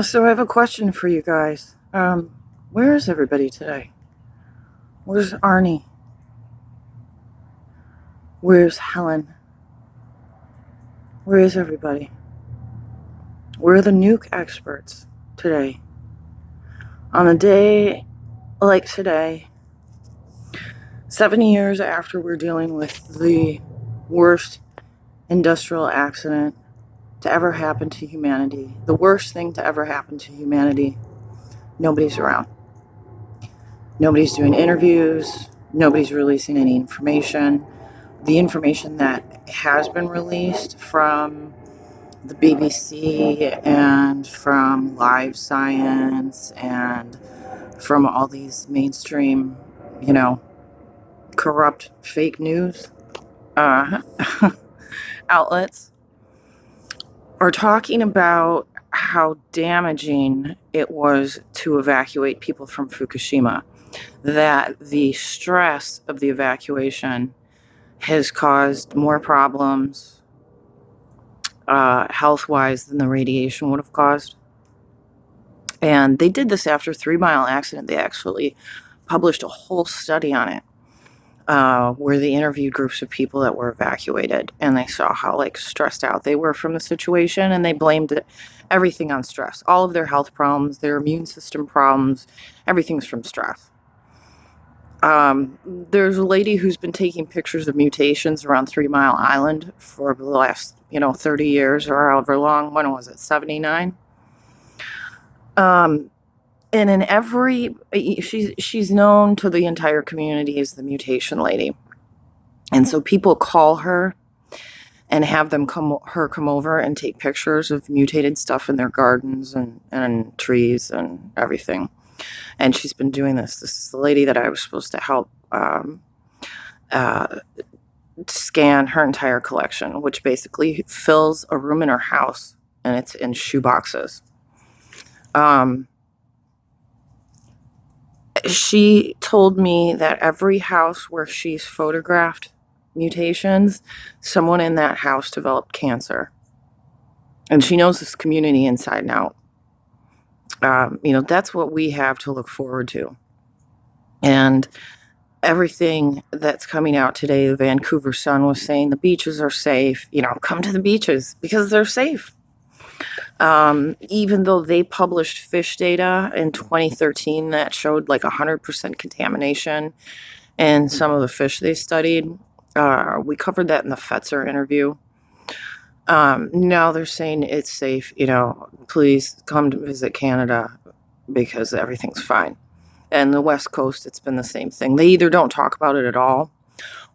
So I have a question for you guys. Where is everybody today? Where's Arnie? Where's Helen? Where is everybody? Where are the nuke experts today? On a day like today, 7 years after we're dealing with the worst industrial accident to ever happen to humanity, the worst thing to ever happen to humanity, nobody's around. Nobody's doing interviews. Nobody's releasing any information. The information that has been released from the BBC and from LiveScience and from all these mainstream, corrupt fake news outlets are talking about how damaging it was to evacuate people from Fukushima, that the stress of the evacuation has caused more problems health-wise than the radiation would have caused. And they did this after a 3 Mile accident. They actually published a whole study on it where they interviewed groups of people that were evacuated, and they saw how stressed out they were from the situation, and they blamed everything on stress. All of their health problems, their immune system problems, everything's from stress. There's a lady who's been taking pictures of mutations around 3 Mile Island for the last, 30 years or however long. When was it? 79? And in she's known to the entire community as the mutation lady. And so people call her and have them come over and take pictures of mutated stuff in their gardens and trees and everything. And she's been doing this. This is the lady that I was supposed to help scan her entire collection, which basically fills a room in her house, and it's in shoe boxes. She told me that every house where she's photographed mutations, someone in that house developed cancer. And she knows this community inside and out. That's what we have to look forward to. And everything that's coming out today, the Vancouver Sun was saying the beaches are safe. Come to the beaches because they're safe. Even though they published fish data in 2013 that showed 100% contamination in some of the fish they studied. We covered that in the Fetzer interview. Now they're saying it's safe, please come to visit Canada because everything's fine. And the West Coast, it's been the same thing. They either don't talk about it at all,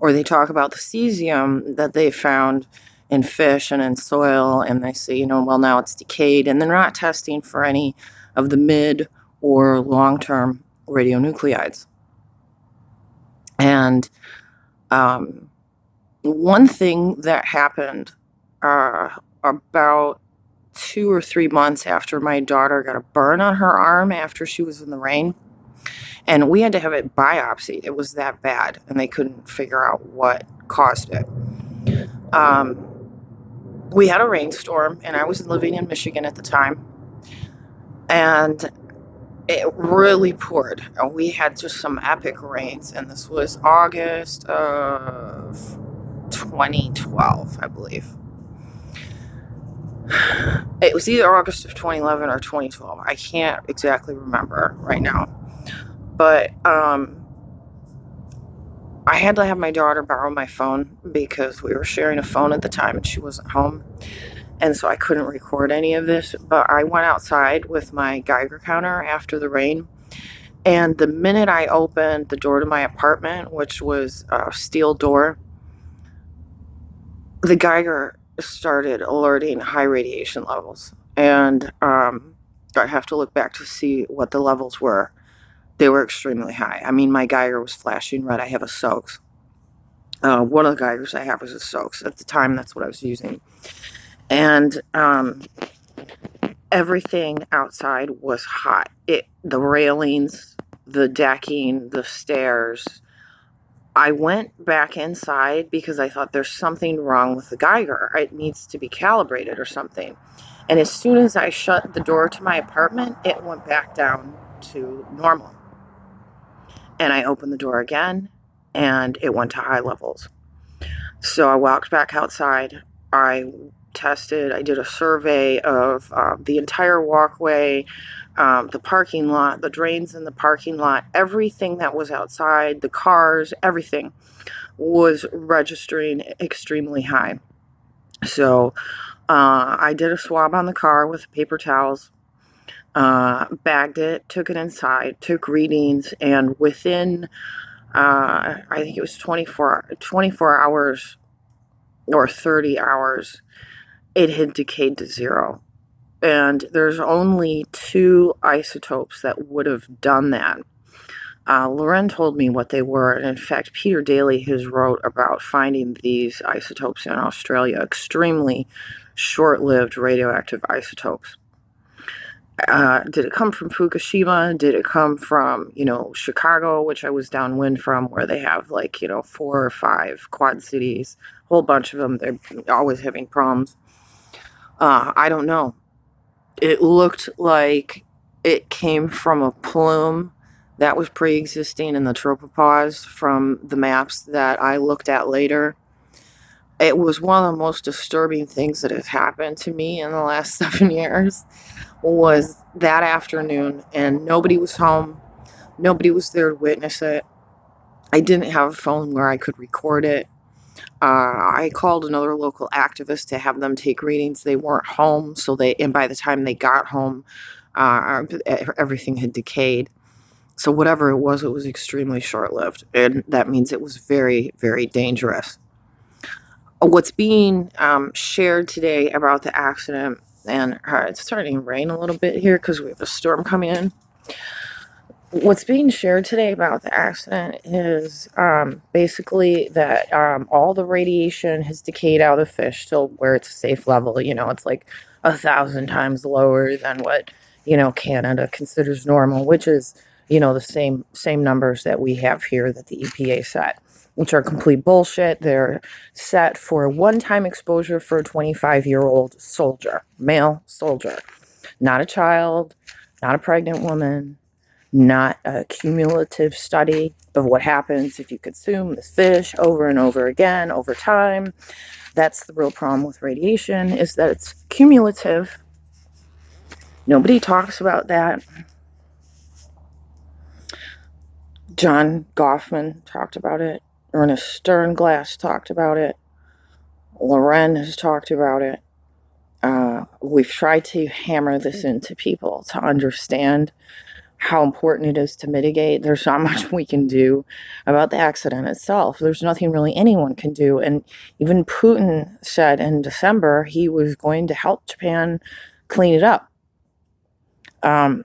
or they talk about the cesium that they found in fish and in soil, and they say, well, now it's decayed, and they're not testing for any of the mid or long-term radionuclides. And one thing that happened about 2 or 3 months after my daughter got a burn on her arm after she was in the rain, and we had to have it biopsied. It was that bad, and they couldn't figure out what caused it. We had a rainstorm, and I was living in Michigan at the time, and it really poured. We had just some epic rains, and this was August of 2012, I believe. It was either August of 2011 or 2012. I can't exactly remember right now. But I had to have my daughter borrow my phone because we were sharing a phone at the time and she wasn't home. And so I couldn't record any of this. But I went outside with my Geiger counter after the rain. And the minute I opened the door to my apartment, which was a steel door, the Geiger started alerting high radiation levels. And I have to look back to see what the levels were. They were extremely high. I mean, my Geiger was flashing red. I have a SOX. One of the Geigers I have was a SOX. At the time, that's what I was using. And everything outside was hot. The railings, the decking, the stairs. I went back inside because I thought there's something wrong with the Geiger. It needs to be calibrated or something. And as soon as I shut the door to my apartment, it went back down to normal. And I opened the door again, and it went to high levels. So I walked back outside. I did a survey of the entire walkway, the parking lot, the drains in the parking lot, everything that was outside, the cars, everything was registering extremely high. So I did a swab on the car with paper towels, bagged it, took it inside, took readings, and within, I think it was 24 hours or 30 hours, it had decayed to zero. And there's only 2 isotopes that would have done that. Loren told me what they were, and in fact, Peter Daly has wrote about finding these isotopes in Australia, extremely short-lived radioactive isotopes. Did it come from Fukushima? Did it come from, Chicago, which I was downwind from, where they have 4 or 5 quad cities, a whole bunch of them. They're always having problems. I don't know. It looked like it came from a plume that was pre-existing in the tropopause from the maps that I looked at later. It was one of the most disturbing things that has happened to me in the last 7 years. Was that afternoon, and nobody was home. Nobody was there to witness it. I didn't have a phone where I could record it. I called another local activist to have them take readings. They weren't home, and by the time they got home, everything had decayed. So whatever it was extremely short-lived, and that means it was very, very dangerous. What's being shared today about the accident, and it's starting to rain a little bit here because we have a storm coming in. What's being shared today about the accident is basically that all the radiation has decayed out of the fish to where it's a safe level. It's like 1,000 times lower than what, Canada considers normal, which is, the same numbers that we have here that the EPA set, which are complete bullshit. They're set for one-time exposure for a 25-year-old soldier, male soldier, not a child, not a pregnant woman, not a cumulative study of what happens if you consume this fish over and over again over time. That's the real problem with radiation, is that it's cumulative. Nobody talks about that. John Goffman talked about it. Ernest Sternglass talked about it. Loren has talked about it. We've tried to hammer this into people to understand how important it is to mitigate. There's not much we can do about the accident itself. There's nothing really anyone can do. And even Putin said in December he was going to help Japan clean it up.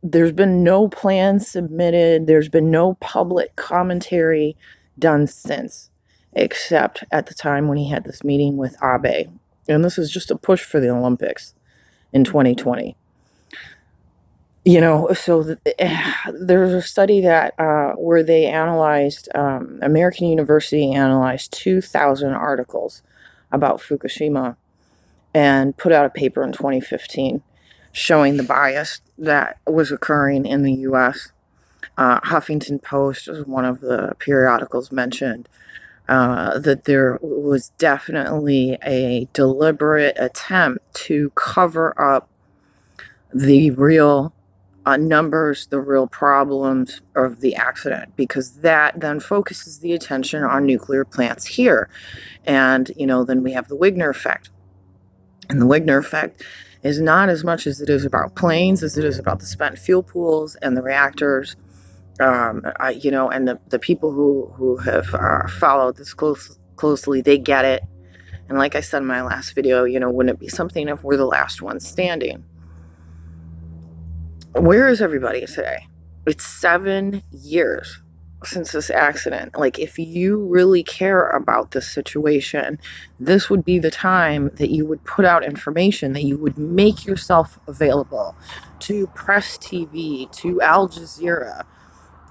There's been no plan submitted. There's been no public commentary done since, except at the time when he had this meeting with Abe. And this is just a push for the Olympics in 2020. So there's a study that where they analyzed, American University analyzed 2,000 articles about Fukushima and put out a paper in 2015 showing the bias that was occurring in the U.S. Huffington Post is one of the periodicals mentioned that there was definitely a deliberate attempt to cover up the real numbers, the real problems of the accident, because that then focuses the attention on nuclear plants here. And, then we have the Wigner effect. And the Wigner effect is not as much as it is about planes as it is about the spent fuel pools and the reactors. And the people who have followed this closely, they get it. And like I said in my last video, wouldn't it be something if we're the last ones standing? Where is everybody today? It's 7 years since this accident. If you really care about this situation, this would be the time that you would put out information, that you would make yourself available to Press TV, to Al Jazeera,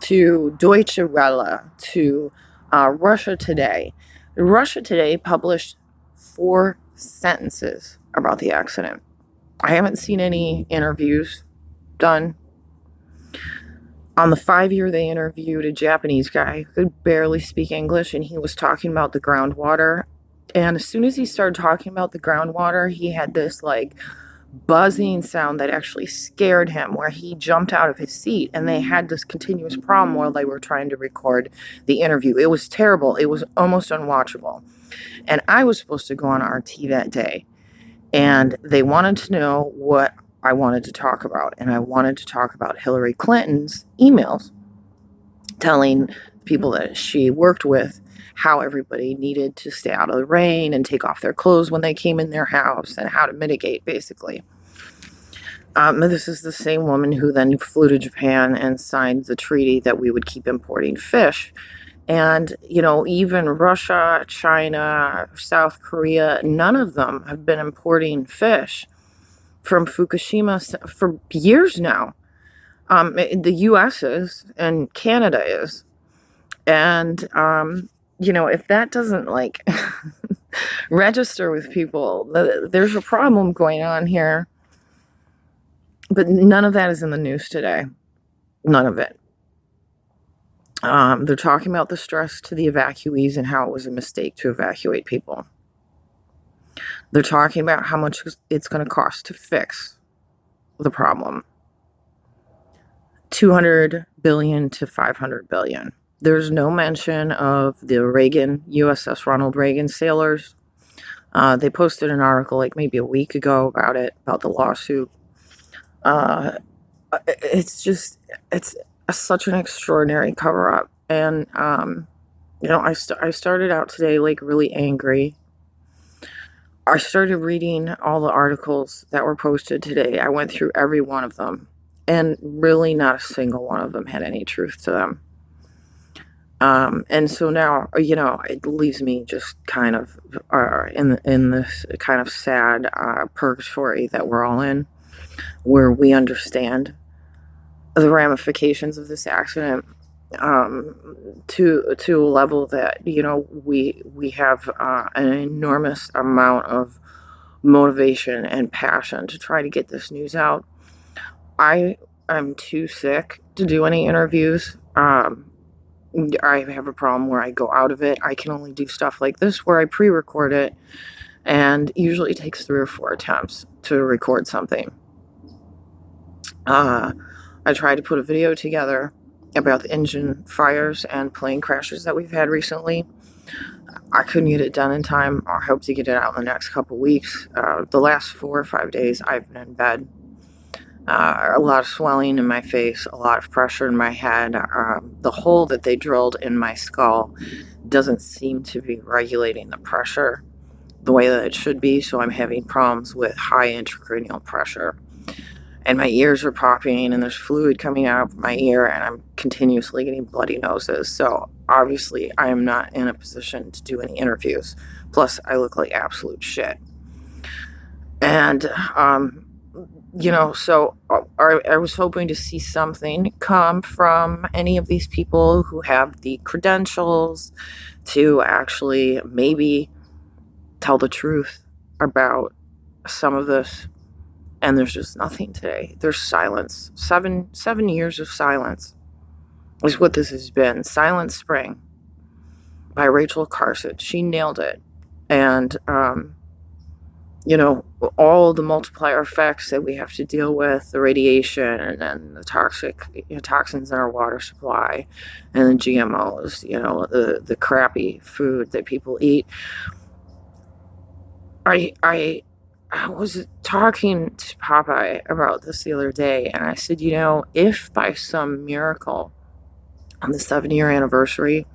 to Deutsche Welle, to Russia Today. Russia Today published 4 sentences about the accident. I haven't seen any interviews done. On the 5-year, they interviewed a Japanese guy who could barely speak English, and he was talking about the groundwater. And as soon as he started talking about the groundwater, he had this like buzzing sound that actually scared him, where he jumped out of his seat, and they had this continuous problem while they were trying to record the interview. It was terrible. It was almost unwatchable. And I was supposed to go on RT that day, and they wanted to know what I wanted to talk about. And I wanted to talk about Hillary Clinton's emails telling people that she worked with how everybody needed to stay out of the rain and take off their clothes when they came in their house, and how to mitigate, basically. This is the same woman who then flew to Japan and signed the treaty that we would keep importing fish. And, even Russia, China, South Korea, none of them have been importing fish from Fukushima for years now. The U.S. is, and Canada is. And, if that doesn't register with people, there's a problem going on here. But none of that is in the news today. None of it. They're talking about the stress to the evacuees and how it was a mistake to evacuate people. They're talking about how much it's going to cost to fix the problem. $200 billion to $500 billion. There's no mention of the Reagan, USS Ronald Reagan sailors. They posted an article maybe a week ago about the lawsuit. It's such an extraordinary cover-up. And, I started out today really angry. I started reading all the articles that were posted today. I went through every one of them, and really not a single one of them had any truth to them. And so now, it leaves me just kind of in this kind of sad purgatory that we're all in, where we understand the ramifications of this accident to a level that we have an enormous amount of motivation and passion to try to get this news out. I'm too sick to do any interviews. I have a problem where I go out of it. I can only do stuff like this where I pre-record it, and usually it takes 3 or 4 attempts to record something. I tried to put a video together about the engine fires and plane crashes that we've had recently. I couldn't get it done in time. I hope to get it out in the next couple weeks. The last 4 or 5 days I've been in bed. A lot of swelling in my face, a lot of pressure in my head. The hole that they drilled in my skull doesn't seem to be regulating the pressure the way that it should be, so I'm having problems with high intracranial pressure. And my ears are popping, and there's fluid coming out of my ear, and I'm continuously getting bloody noses. So obviously I am not in a position to do any interviews. Plus, I look like absolute shit. And, so I was hoping to see something come from any of these people who have the credentials to actually maybe tell the truth about some of this. And there's just nothing today. There's silence. Seven years of silence is what this has been. Silent Spring by Rachel Carson. She nailed it. And, all the multiplier effects that we have to deal with, the radiation and then the toxins in our water supply, and the GMOs, the crappy food that people eat. I was talking to Popeye about this the other day, and I said, if by some miracle on the 7-year anniversary,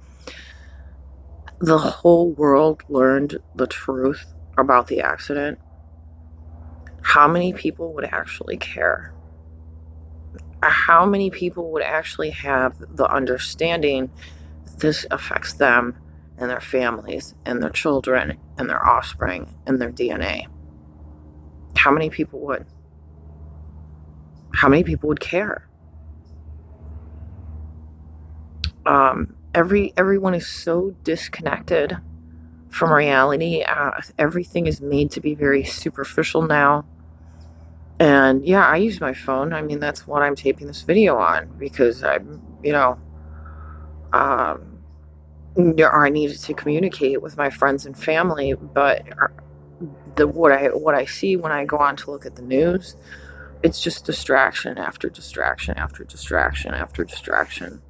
the whole world learned the truth about the accident, how many people would actually care? How many people would actually have the understanding that this affects them and their families and their children and their offspring and their DNA? How many people would? How many people would care? Everyone is so disconnected from reality. Everything is made to be very superficial now. And yeah, I use my phone. I mean, that's what I'm taping this video on because I'm, um, I needed to communicate with my friends and family. But what I see when I go on to look at the news, it's just distraction after distraction after distraction after distraction.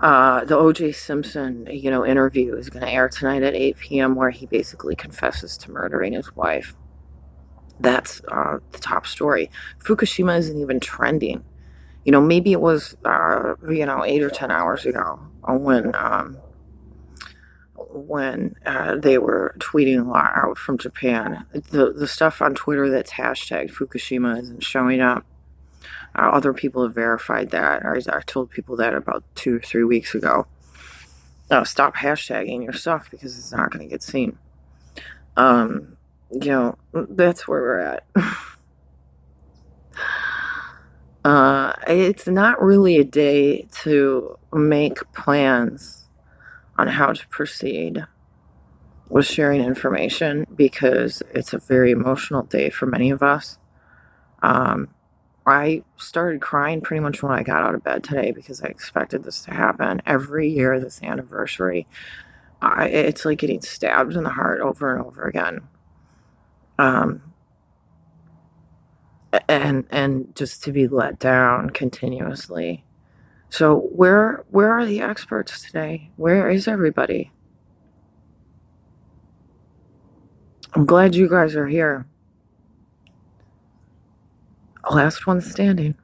The O.J. Simpson, interview is going to air tonight at 8 p.m. where he basically confesses to murdering his wife. That's the top story. Fukushima isn't even trending. Maybe it was, 8 or 10 hours ago when they were tweeting out from Japan. The stuff on Twitter that's hashtag Fukushima isn't showing up. Other people have verified that. I told people that about 2 or 3 weeks ago. Stop hashtagging your stuff because it's not going to get seen. That's where we're at. It's not really a day to make plans on how to proceed with sharing information because it's a very emotional day for many of us. I started crying pretty much when I got out of bed today because I expected this to happen. Every year, this anniversary, it's like getting stabbed in the heart over and over again. And just to be let down continuously. So where are the experts today? Where is everybody? I'm glad you guys are here. Last one standing.